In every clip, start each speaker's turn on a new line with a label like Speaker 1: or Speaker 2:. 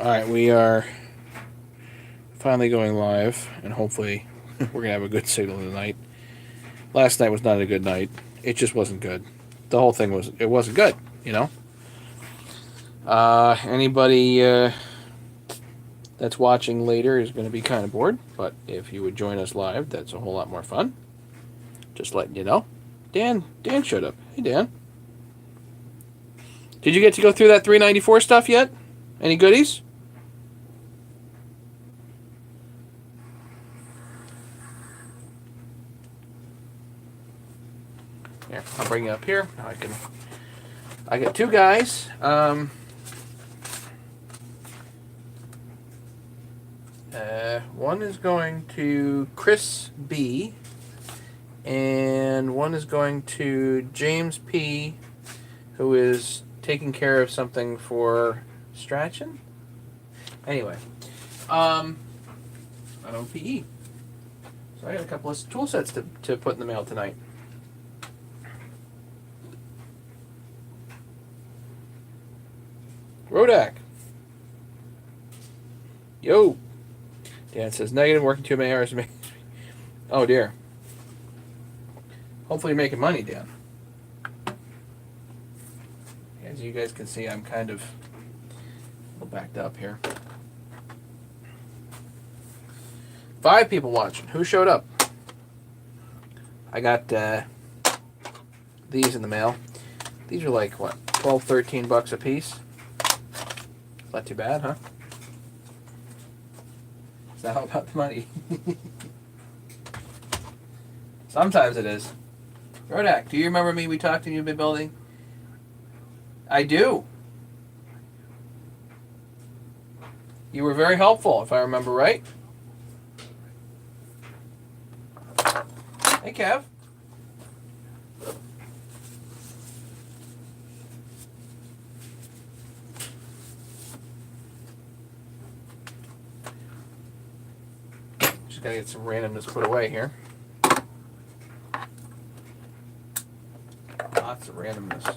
Speaker 1: Alright, we are finally going live, and hopefully we're going to have a good signal tonight. Last night was not a good night. It just wasn't good. The whole thing wasn't good, you know? Anybody that's watching later is going to be kind of bored, but if you would join us live, that's a whole lot more fun. Just letting you know. Dan showed up. Hey, Dan. Did you get to go through that 394 stuff yet? Any goodies? Here, I'll bring you up here. I got two guys. One is going to Chris B, and one is going to James P, who is taking care of something for Strachan. Anyway, on OPE. So I got a couple of tool sets to put in the mail tonight. Rodak. Yo. Dan says negative, working too many hours. Oh dear. Hopefully you're making money, Dan. As you guys can see, I'm kind of a little backed up here. 5 people watching. Who showed up? I got these in the mail. These are like, what, 12, 13 bucks a piece? Not too bad, huh? It's not all about the money. Sometimes it is. Rodak, do you remember me? We talked to you in building? I do. You were very helpful, if I remember right. Hey, Kev. Just gotta get some randomness put away here. Lots of randomness.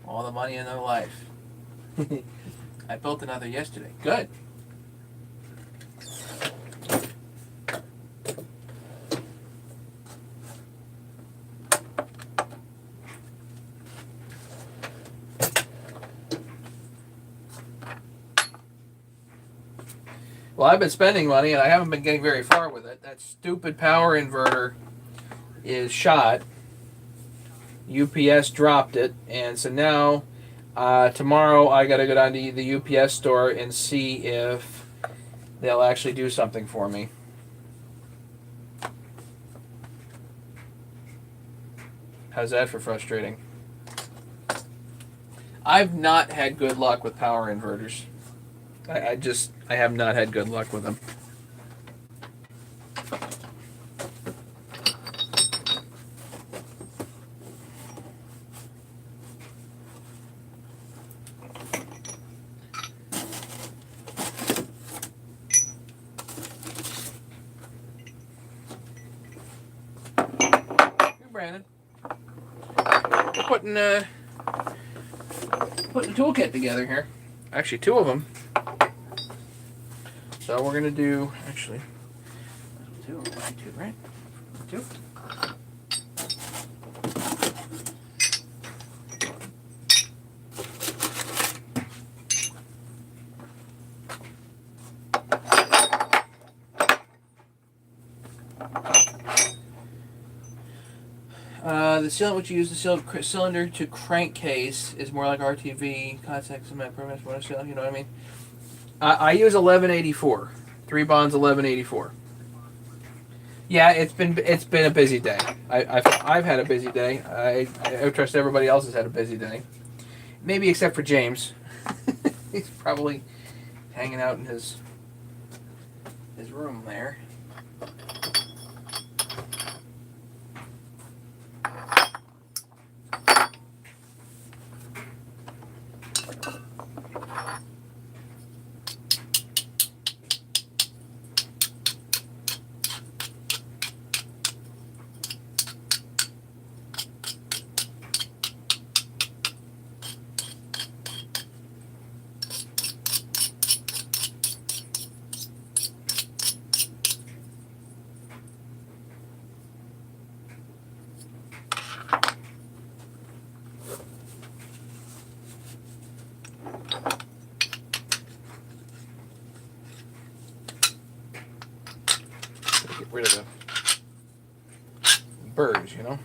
Speaker 1: All the money in their life. I built another yesterday. Good. Well, I've been spending money and I haven't been getting very far with it. That stupid power inverter is shot. UPS dropped it, and so now tomorrow I got to go down to the UPS store and see if they'll actually do something for me. How's that for frustrating? I've not had good luck with power inverters. I have not had good luck with them. Brandon. We're putting a toolkit together here. Actually, 2 of them. So we're gonna do 2, right? 2. The cylinder, which you use the cylinder to crankcase, is more like RTV contact cement permanent motor cylinder. You know what I mean? I use 1184, 3 bonds 1184. Yeah, it's been a busy day. I've had a busy day. I trust everybody else has had a busy day. Maybe except for James. He's probably hanging out in his room there. rid of the birds, you know.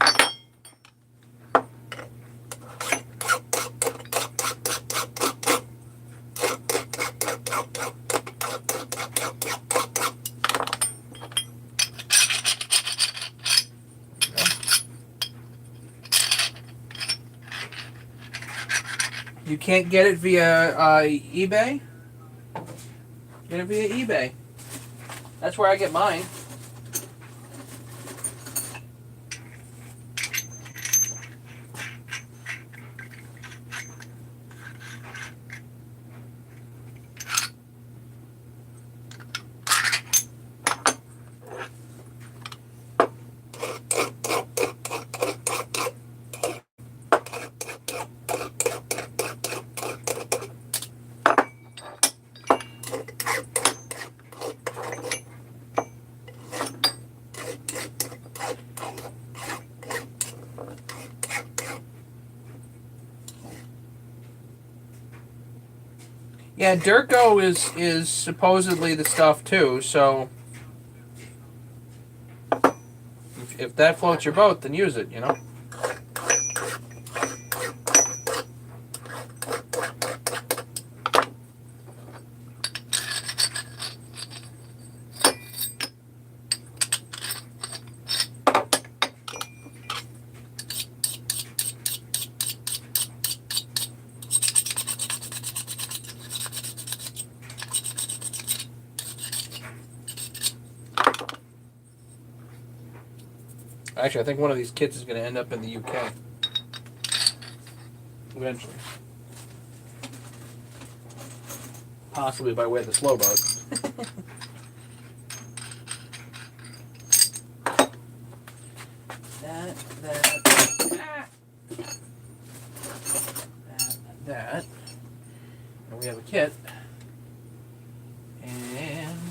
Speaker 1: You can't get it via eBay? Get it via eBay. That's where I get mine. Yeah, Durco is supposedly the stuff too, so if that floats your boat, then use it, you know? Actually, I think one of these kits is going to end up in the UK. Eventually. Possibly by way of the slow boat. that. And we have a kit. And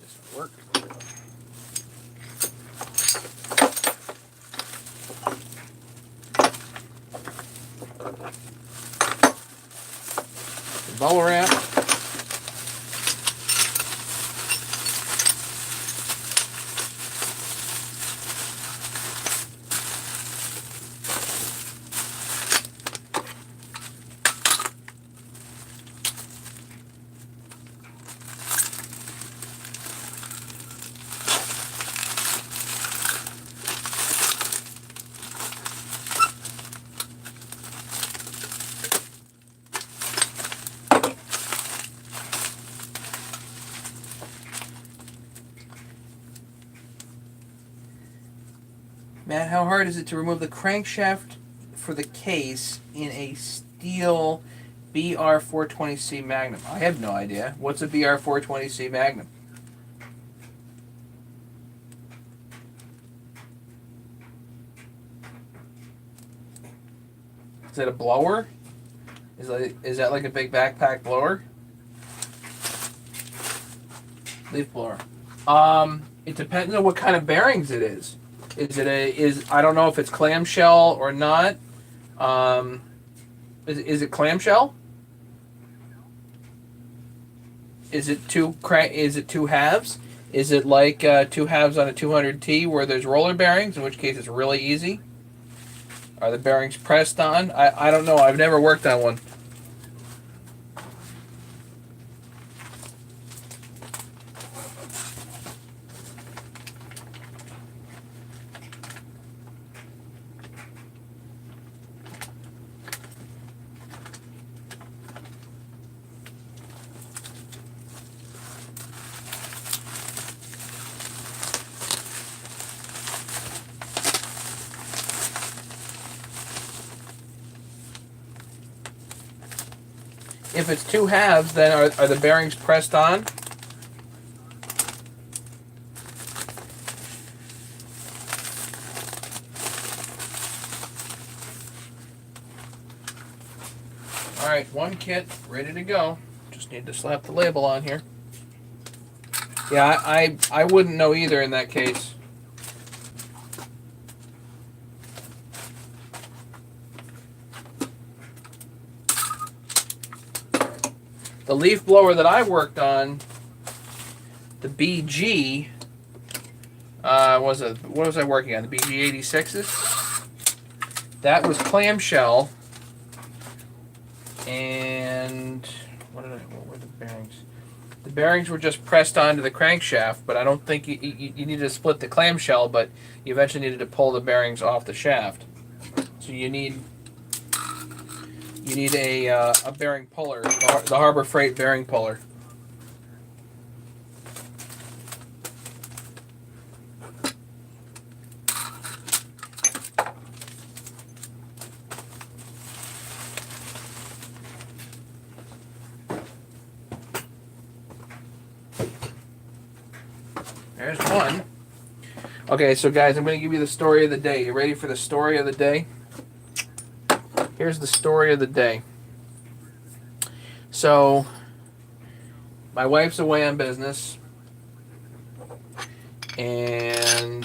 Speaker 1: this will work. The bubble wrap. Matt, how hard is it to remove the crankshaft for the case in a steel BR420C Magnum? I have no idea. What's a BR420C Magnum? Is it a blower? Is that like a big backpack blower? Leaf blower. It depends on what kind of bearings it is. I don't know if it's clamshell or not. Is it clamshell? Is it two halves? Is it like two halves on a 200T where there's roller bearings, in which case it's really easy? Are the bearings pressed on? I don't know. I've never worked on one. If it's two halves, then are the bearings pressed on? Alright, one kit ready to go. Just need to slap the label on here. Yeah, I wouldn't know either in that case. The leaf blower that I worked on, the BG, what was I working on? The BG 86s? That was clamshell. And what were the bearings? The bearings were just pressed onto the crankshaft, but I don't think you needed to split the clamshell, but you eventually needed to pull the bearings off the shaft. So you need a bearing puller, the Harbor Freight bearing puller. There's one. Okay, so guys, I'm going to give you the story of the day. You ready for the story of the day? Here's the story of the day. So, my wife's away on business, and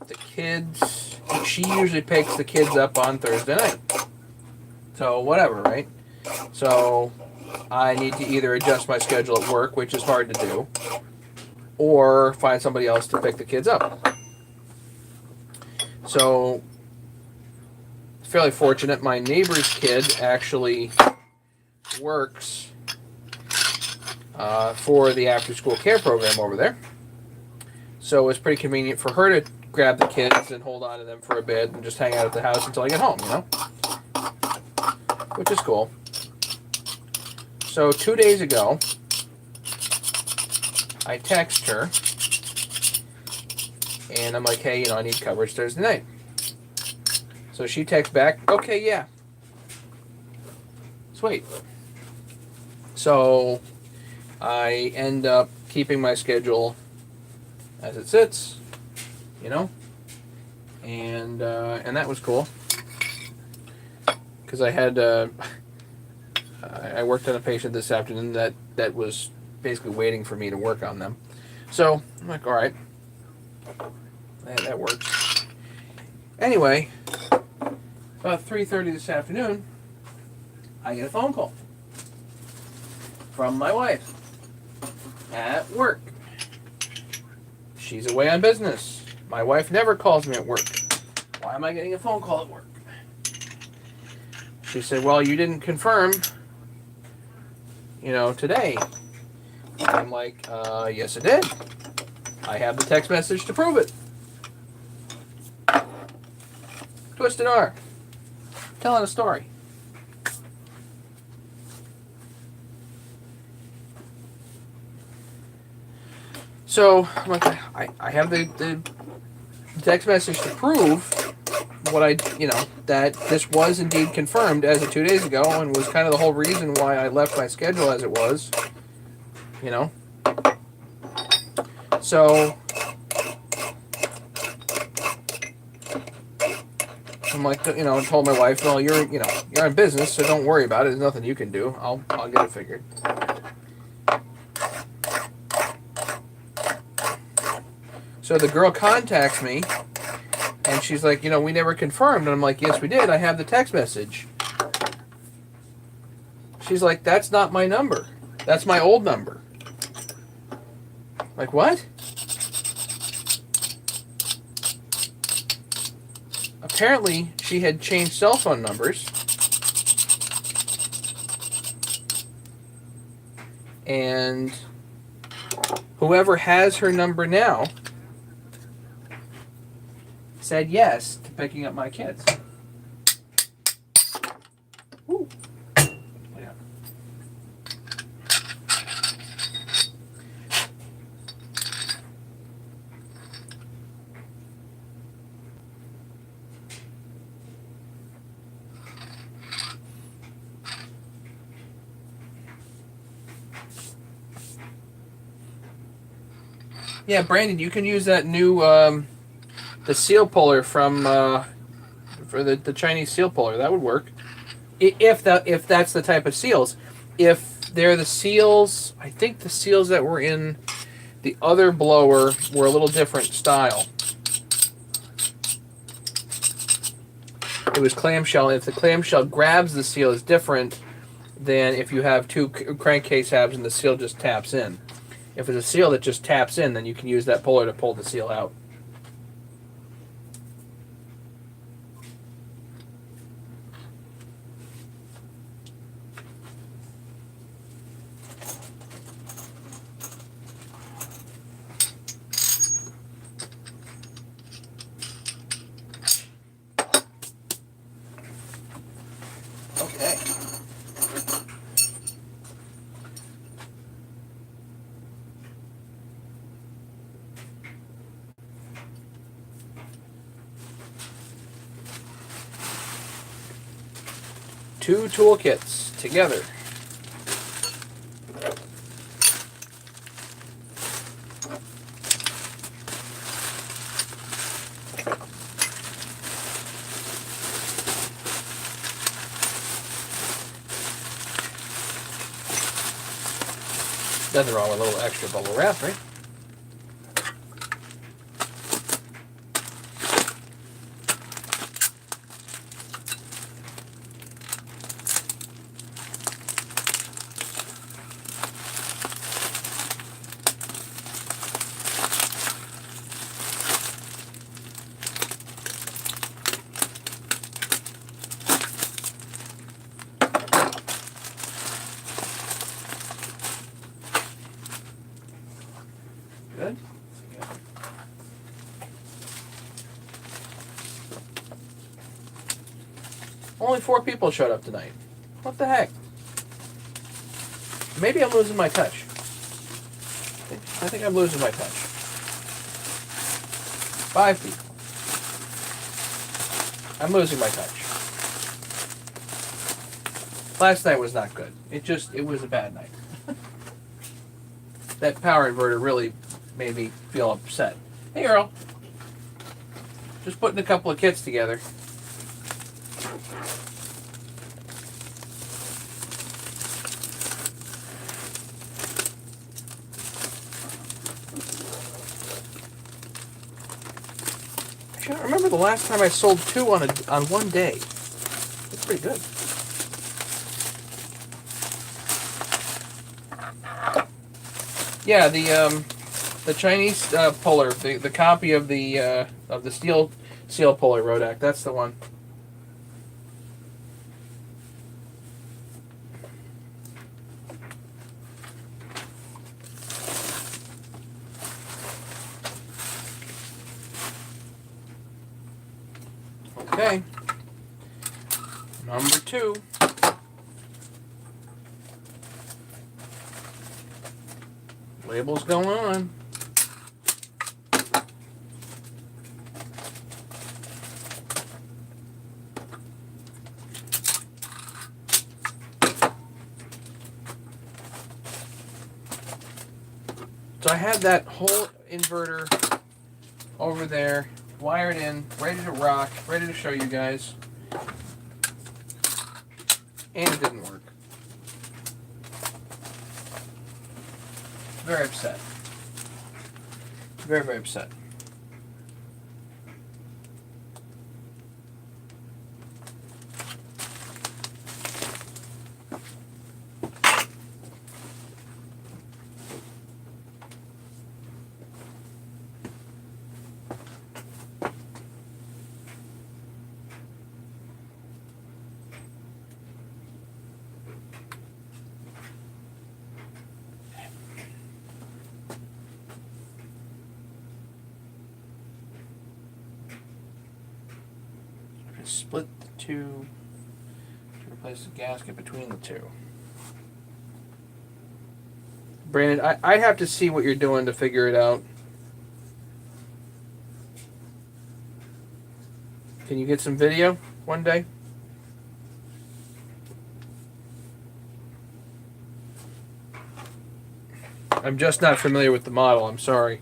Speaker 1: the kids, she usually picks the kids up on Thursday night. So, whatever, right? So, I need to either adjust my schedule at work, which is hard to do, or find somebody else to pick the kids up. So, fairly fortunate, my neighbor's kid actually works for the after-school care program over there. So it's pretty convenient for her to grab the kids and hold on to them for a bit and just hang out at the house until I get home, you know? Which is cool. So 2 days ago, I text her, and I'm like, hey, I need coverage Thursday night. So she texts back, okay, yeah. Sweet. So I end up keeping my schedule as it sits, and that was cool. Because I had, I worked on a patient this afternoon that was basically waiting for me to work on them. So I'm like, all right, that works. Anyway, about 3:30 this afternoon, I get a phone call from my wife at work. She's away on business. My wife never calls me at work. Why am I getting a phone call at work? She said, well, you didn't confirm, today. I'm like, yes, I did. I have the text message to prove it. Twisted arm. Telling a story. So, I'm like, I have the text message to prove what that this was indeed confirmed as of 2 days ago, and was kind of the whole reason why I left my schedule as it was, So, I'm like, I told my wife, well, you're in business, so don't worry about it. There's nothing you can do. I'll get it figured. So the girl contacts me, and she's like, we never confirmed. And I'm like, yes, we did. I have the text message. She's like, that's not my number. That's my old number. Like, what? Apparently, she had changed cell phone numbers. And whoever has her number now said yes to picking up my kids. Woo. Yeah. Yeah, Brandon, you can use that new the seal puller from for the Chinese seal puller. That would work if that's the type of seals. If they're the seals, I think the seals that were in the other blower were a little different style. It was clamshell. If the clamshell grabs the seal is different, than if you have two crankcase halves and the seal just taps in. If it's a seal that just taps in, then you can use that puller to pull the seal out. Okay. Two toolkits together. Nothing wrong with a little extra bubble wrap, right? Good. Only 4 people showed up tonight. What the heck? Maybe I'm losing my touch. I think I'm losing my touch. 5 people. I'm losing my touch. Last night was not good. It was a bad night. That power inverter really made me feel upset. Hey, Earl. Just putting a couple of kits together. Actually, I don't remember the last time I sold 2 on one day. That's pretty good. Yeah, the Chinese puller, the copy of the steel seal puller Rodak. That's the one. Okay. Number 2. Labels going on. So I had that whole inverter over there, wired in, ready to rock, ready to show you guys. And it didn't work. Very upset. Very, very upset. Split the 2 to replace the gasket between the 2. Brandon, I'd have to see what you're doing to figure it out. Can you get some video one day? I'm just not familiar with the model, I'm sorry.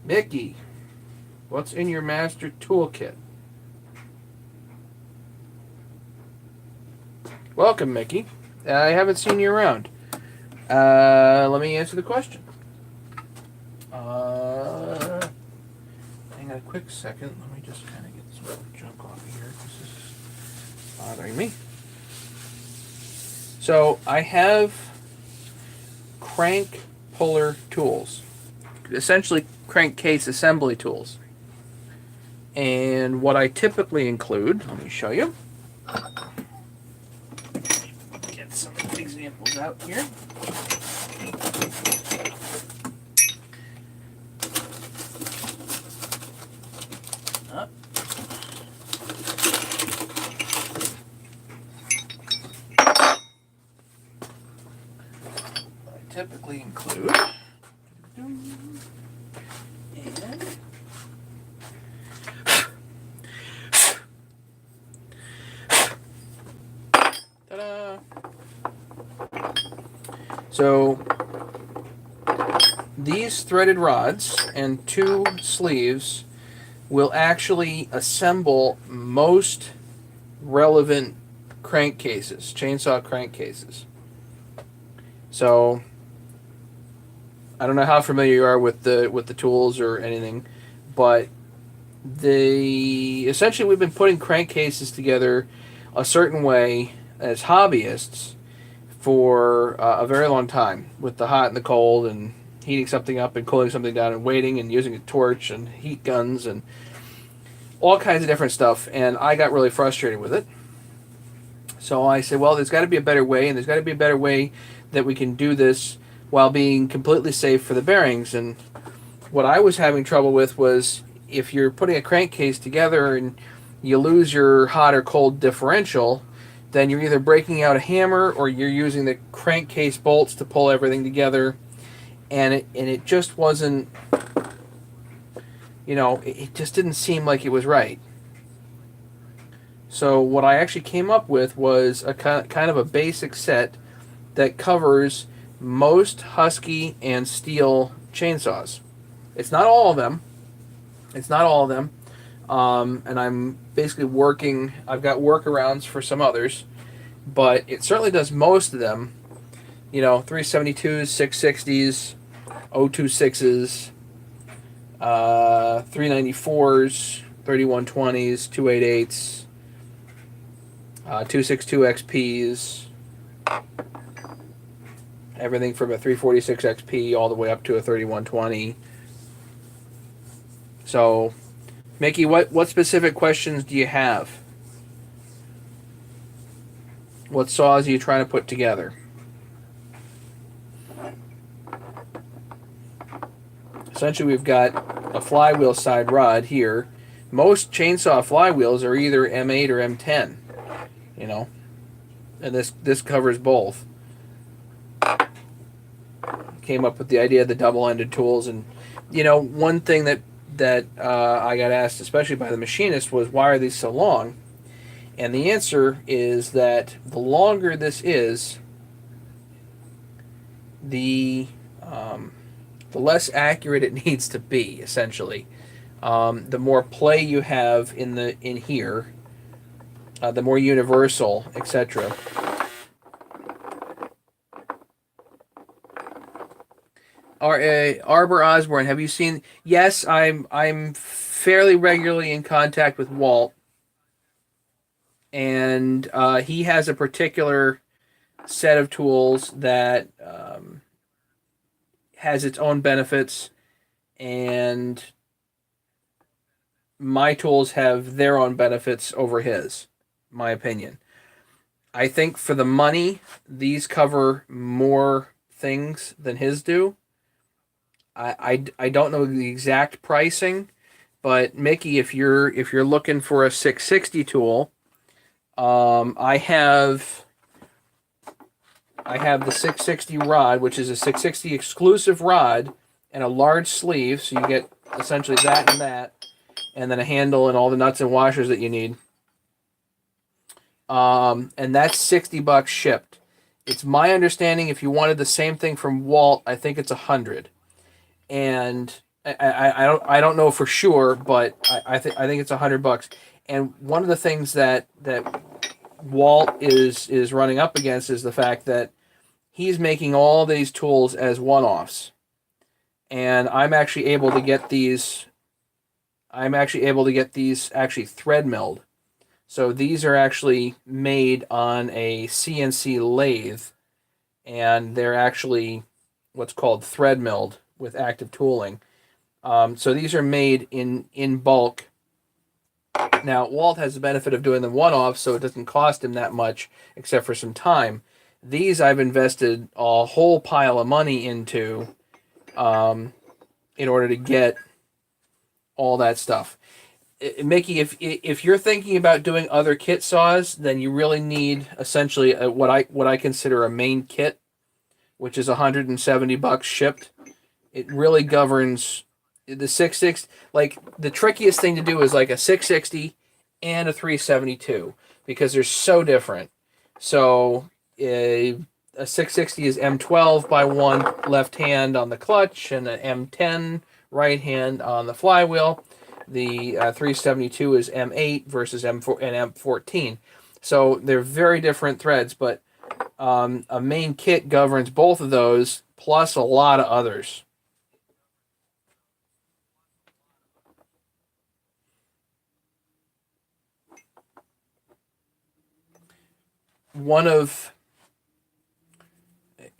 Speaker 1: Mickey, what's in your master toolkit? Welcome, Mickey. I haven't seen you around. Let me answer the question. quick second. Let me just kind of get some junk off of here because this is bothering me. So I have crank puller tools, essentially crankcase assembly tools. And what I typically include, let me show you. Get some examples out here. Typically include and ta-da! So these threaded rods and 2 sleeves will actually assemble most relevant crankcases, chainsaw crankcases. So I don't know how familiar you are with the tools or anything, but essentially we've been putting crankcases together a certain way as hobbyists for a very long time, with the hot and the cold and heating something up and cooling something down and waiting and using a torch and heat guns and all kinds of different stuff. And I got really frustrated with it. So I said, well, there's got to be a better way, and there's got to be a better way that we can do this while being completely safe for the bearings. And what I was having trouble with was, if you're putting a crankcase together and you lose your hot or cold differential, then you're either breaking out a hammer or you're using the crankcase bolts to pull everything together, and it just wasn't, it just didn't seem like it was right. So what I actually came up with was a kind of a basic set that covers most Husky and Stihl chainsaws. It's not all of them. And I'm basically I've got workarounds for some others, but it certainly does most of them. 372s, 660s, 026s, 394s, 3120s, 288s, 262 XPs, everything from a 346 XP all the way up to a 3120. So, Mickey, what specific questions do you have? What saws are you trying to put together? Essentially, we've got a flywheel side rod here. Most chainsaw flywheels are either M8 or M10, and this covers both. Came up with the idea of the double-ended tools, and one thing that I got asked, especially by the machinist, was, why are these so long? And the answer is that the longer this is, the less accurate it needs to be. Essentially, the more play you have in here, the more universal, etc. Arbor Osborne, have you seen? Yes, I'm fairly regularly in contact with Walt, and he has a particular set of tools that has its own benefits, and my tools have their own benefits over his, my opinion. I think for the money, these cover more things than his do. I don't know the exact pricing, but Mickey, if you're looking for a 660 tool, I have the 660 rod, which is a 660 exclusive rod and a large sleeve, so you get essentially that, and then a handle and all the nuts and washers that you need. And that's $60 shipped. It's my understanding if you wanted the same thing from Walt, I think it's $100. And I don't know for sure, but I think it's $100. And one of the things that Walt is running up against is the fact that he's making all these tools as one-offs, and I'm actually able to get these I'm actually able to get these actually thread milled. So these are actually made on a CNC lathe, and they're actually what's called thread milled with active tooling. So these are made in bulk. Now, Walt has the benefit of doing them one-off, so it doesn't cost him that much, except for some time. These I've invested a whole pile of money into in order to get all that stuff. Mickey, if you're thinking about doing other kit saws, then you really need essentially what I consider a main kit, which is $170 shipped. It really governs the 660. Like the trickiest thing to do is like a 660 and a 372 because they're so different. So a 660 is M12 by one left hand on the clutch and an M10 right hand on the flywheel. The 372 is M8 versus M4 and M14. So they're very different threads, but a main kit governs both of those plus a lot of others. One of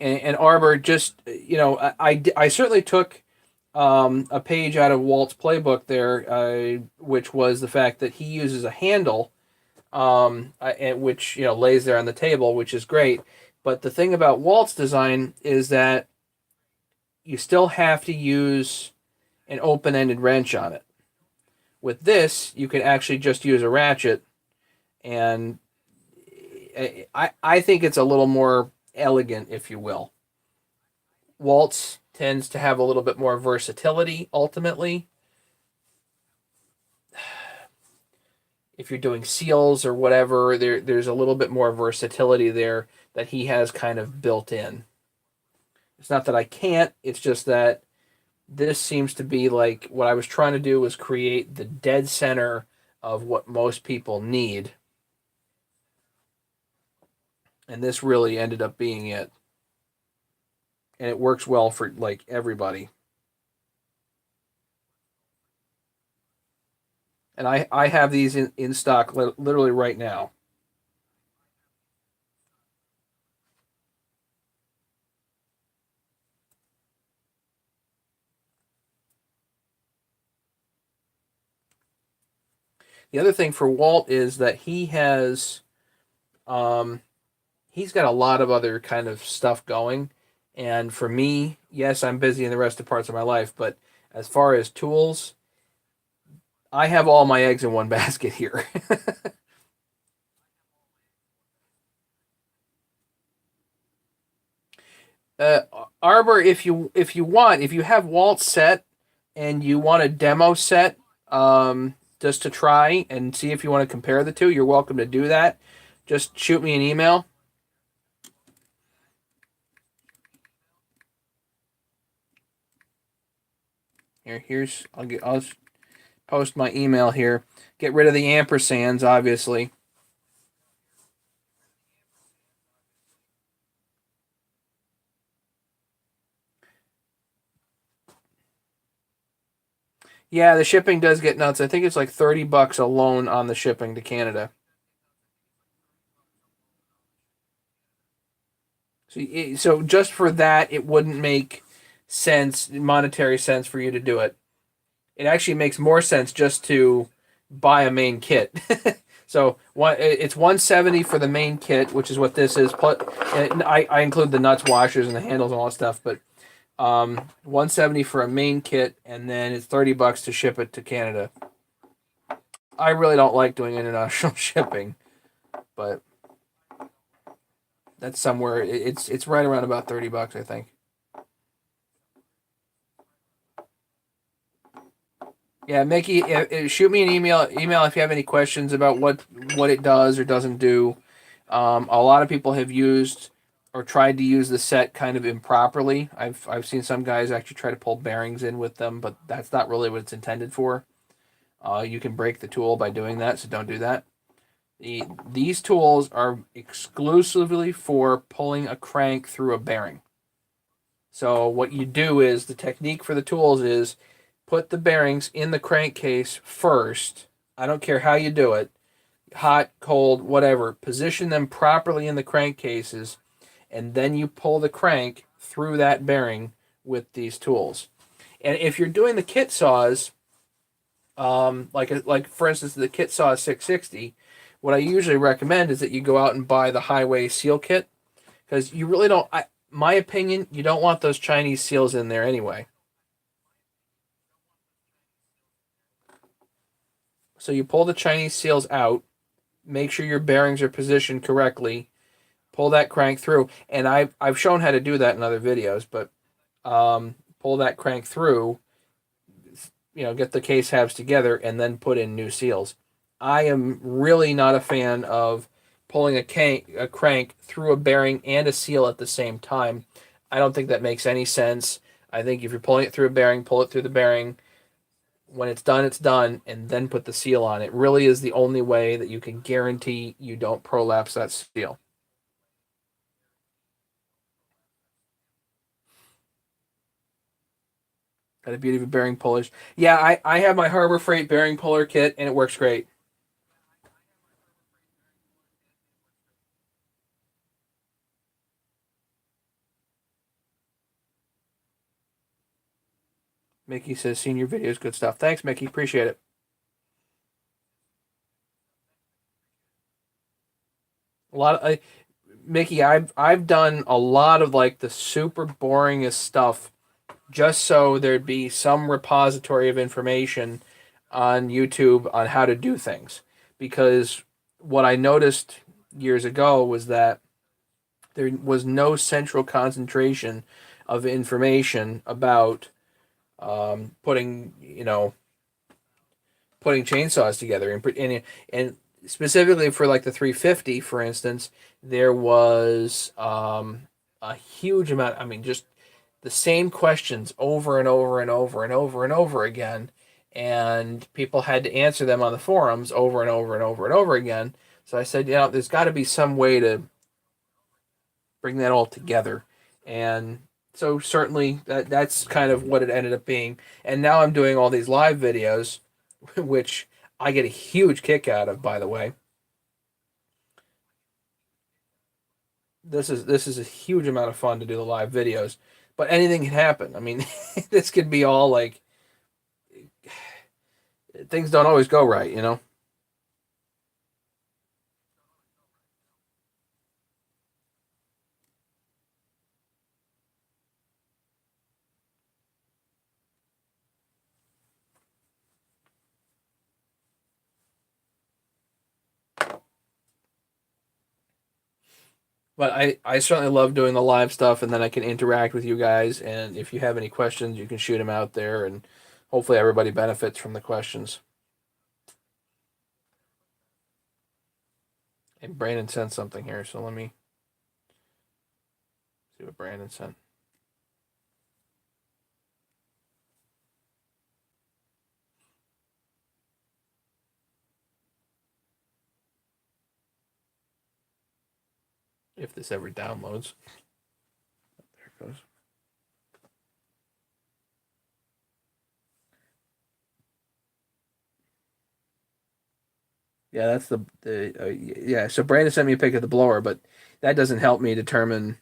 Speaker 1: and Arbor just I certainly took a page out of Walt's playbook there, which was the fact that he uses a handle, and which lays there on the table, which is great. But the thing about Walt's design is that you still have to use an open-ended wrench on it. With this, you can actually just use a ratchet, and I think it's a little more elegant, if you will. Waltz tends to have a little bit more versatility ultimately. If you're doing seals or whatever, there's a little bit more versatility there that he has kind of built in. It's not that I can't, it's just that this seems to be like what I was trying to do was create the dead center of what most people need. And this really ended up being it. And it works well for like everybody. And I have these in stock literally right now. The other thing for Walt is that he's got a lot of other kind of stuff going. And for me, yes, I'm busy in the rest of parts of my life, but as far as tools, I have all my eggs in one basket here. uh, Arbor, if you have Walt set and you want a demo set, just to try and see if you want to compare the two, you're welcome to do that. Just shoot me an email. I'll post my email here. Get rid of the ampersands, obviously. Yeah, the shipping does get nuts. I think it's like $30 alone on the shipping to Canada. So just for that, it wouldn't make monetary sense for you to do it. It actually makes more sense just to buy a main kit. So it's 170 for the main kit, which is what this is. Plus, I include the nuts, washers, and the handles and all that stuff. But 170 for a main kit, and then it's $30 to ship it to Canada. I really don't like doing international shipping, but that's somewhere. It's right around about $30, I think. Yeah, Mickey, shoot me an email if you have any questions about what it does or doesn't do. A lot of people have used or tried to use the set kind of improperly. I've seen some guys actually try to pull bearings in with them, but that's not really what it's intended for. You can break the tool by doing that, so don't do that. These tools are exclusively for pulling a crank through a bearing. So what you do is the technique for the tools is put the bearings in the crankcase first. I don't care how you do it, hot, cold, whatever. Position them properly in the crankcases, and then you pull the crank through that bearing with these tools. And if you're doing the kit saws, like for instance the kit saw 660, what I usually recommend is that you go out and buy the highway seal kit, because you really don't. My opinion, you don't want those Chinese seals in there anyway. So you pull the Chinese seals out, make sure your bearings are positioned correctly, pull that crank through, and I've shown how to do that in other videos, but pull that crank through, get the case halves together, and then put in new seals. I am really not a fan of pulling a crank through a bearing and a seal at the same time. I don't think that makes any sense. I think if you're pulling it through a bearing, pull it through the bearing. When it's done, and then put the seal on. It really is the only way that you can guarantee you don't prolapse that seal. Got a beauty of a bearing pullers. Yeah, I have my Harbor Freight bearing puller kit, and it works great. Mickey says, "Senior videos, good stuff." Thanks, Mickey. Appreciate it. A lot of Mickey. I've done a lot of like the super boringest stuff, just so there'd be some repository of information on YouTube on how to do things. Because what I noticed years ago was that there was no central concentration of information about putting chainsaws together, and specifically for like the 350, for instance, there was a huge amount. I mean, just the same questions over and over and over and over and over again, and people had to answer them on the forums over and over and over and over again. So I said, there's got to be some way to bring that all together. And so certainly that's kind of what it ended up being. And now I'm doing all these live videos, which I get a huge kick out of, by the way. This is a huge amount of fun to do the live videos. But anything can happen. I mean, this could be all like things don't always go right. But I certainly love doing the live stuff, and then I can interact with you guys. And if you have any questions, you can shoot them out there, and hopefully everybody benefits from the questions. And Brandon sent something here, so let me see what Brandon sent. If this ever downloads. There it goes. Yeah, that's yeah. So Brandon sent me a pic of the blower, but that doesn't help me determine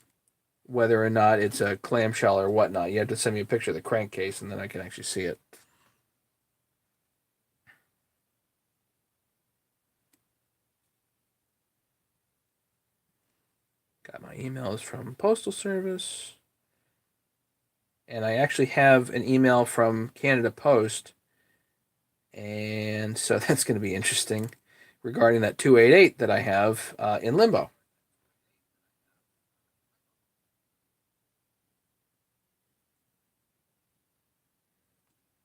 Speaker 1: whether or not it's a clamshell or whatnot. You have to send me a picture of the crankcase, and then I can actually see it. Got my emails from Postal Service, and I actually have an email from Canada Post, and so that's going to be interesting regarding that 288 that I have in limbo.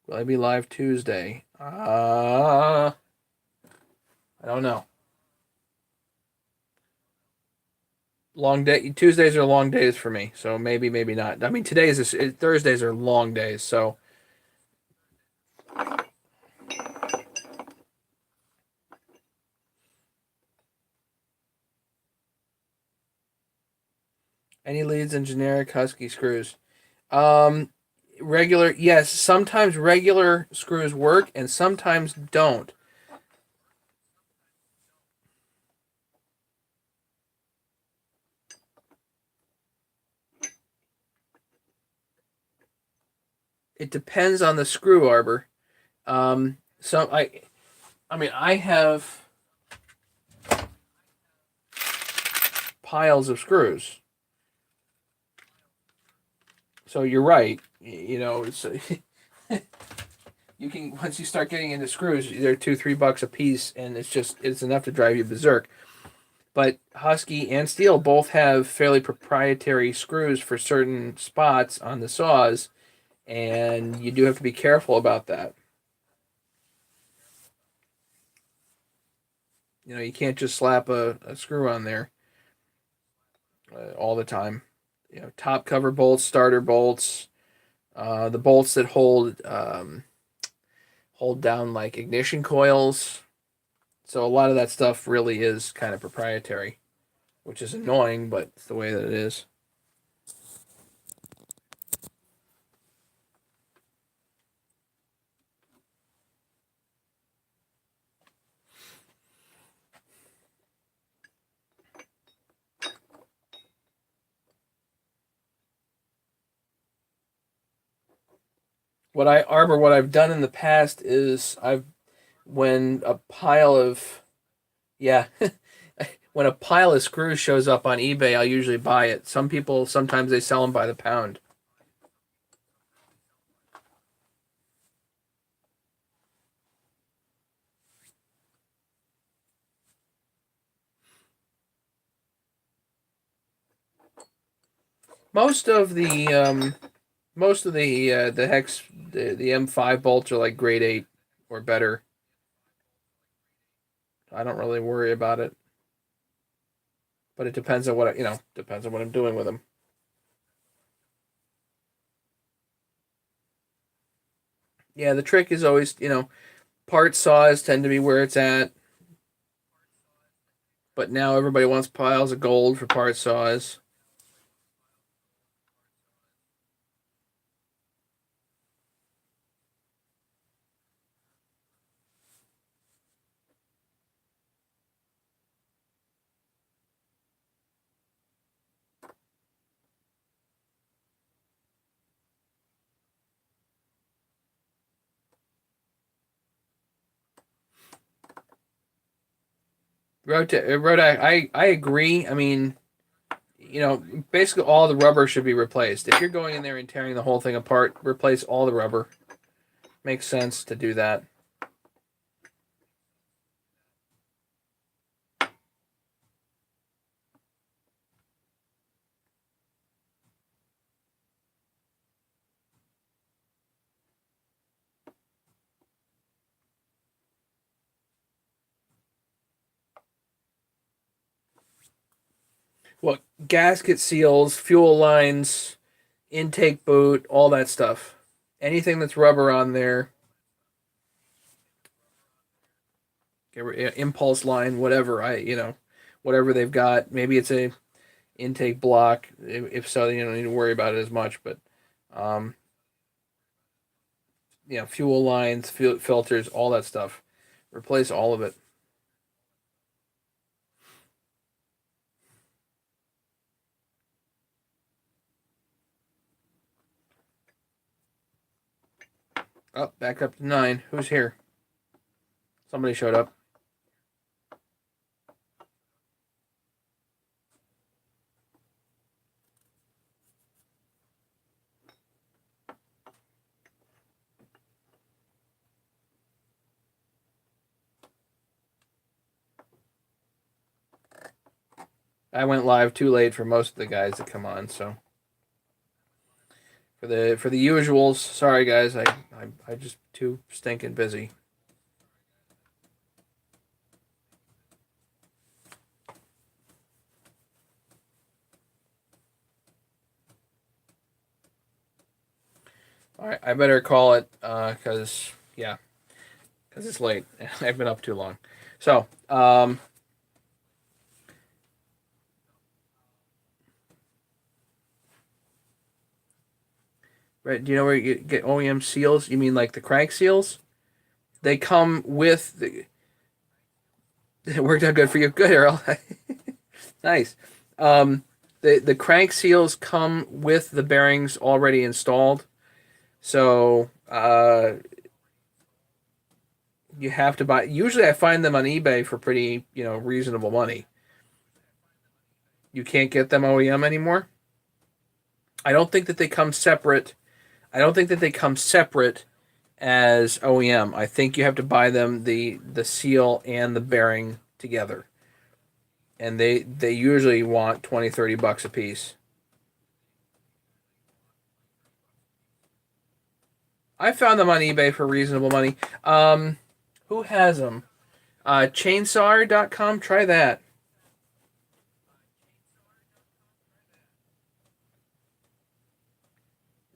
Speaker 1: Will I be live Tuesday? I don't know. Long day. Tuesdays are long days for me, so maybe not. I mean, Thursdays are long days, so any leads in generic Husky screws? Um, Regular, yes. Sometimes regular screws work, and sometimes don't. It depends on the screw arbor. So I mean, I have piles of screws. So you're right. You know, it's you can once you start getting into screws, they're $2-3 a piece, and it's enough to drive you berserk. But Husky and Steel both have fairly proprietary screws for certain spots on the saws, and you do have to be careful about that. You know, you can't just slap a screw on there all the time. You know, top cover bolts, starter bolts, the bolts that hold down like ignition coils. So a lot of that stuff really is kind of proprietary, which is annoying, but it's the way that it is. What I've done in the past is I've when a pile of yeah, when a pile of screws shows up on eBay, I'll usually buy it. Some people sometimes they sell them by the pound. Most of the the hex the M5 bolts are like grade 8 or better. I don't really worry about it, but it depends on depends on what I'm doing with them. Yeah, the trick is always, part saws tend to be where it's at, but now everybody wants piles of gold for part saws. I agree. I mean, basically all the rubber should be replaced. If you're going in there and tearing the whole thing apart, replace all the rubber. Makes sense to do that. Well, gasket seals, fuel lines, intake boot, all that stuff. Anything that's rubber on there, impulse line, whatever. Whatever they've got. Maybe it's a intake block. If so, you don't need to worry about it as much. But um, fuel lines, filters, all that stuff. Replace all of it. Oh, back up to 9. Who's here? Somebody showed up. I went live too late for most of the guys that come on, so for the usuals, sorry guys, I just too stinking busy. All right, I better call it because it's late. I've been up too long. So, right? Do you know where you get OEM seals? You mean like the crank seals? They come with the. It worked out good for you. Good, Earl. Nice. Um, the crank seals come with the bearings already installed, so you have to buy. Usually, I find them on eBay for pretty reasonable money. You can't get them OEM anymore. I don't think that they come separate. I don't think that they come separate as OEM. I think you have to buy them the seal and the bearing together. And they usually want 20-30 bucks a piece. I found them on eBay for reasonable money. Who has them? Chainsaw.com. Try that.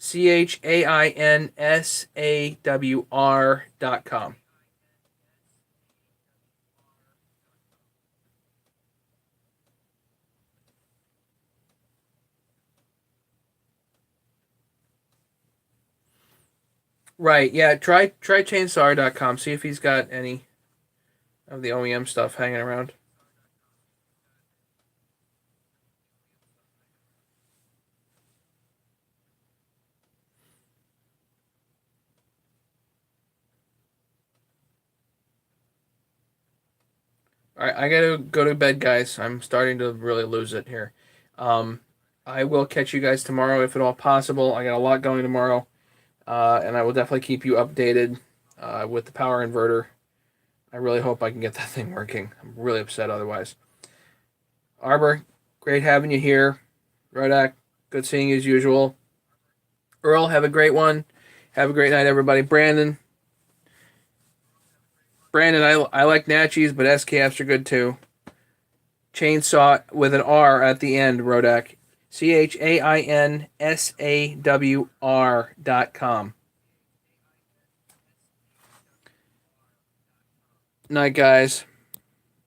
Speaker 1: CHAINSAWR.com. Right, yeah, try chainsaw.com. See if he's got any of the OEM stuff hanging around. All right, I gotta go to bed, guys. I'm starting to really lose it here. Um, I will catch you guys tomorrow if at all possible. I got a lot going tomorrow, and I will definitely keep you updated with the power inverter. I really hope I can get that thing working. I'm really upset otherwise. Arbor, great having you here. Rodak, good seeing you as usual. Earl, have a great one. Have a great night, everybody. Brandon, I like Natchies, but SKFs are good too. Chainsaw with an R at the end, Rodak. CHAINSAWR.com. Night, guys.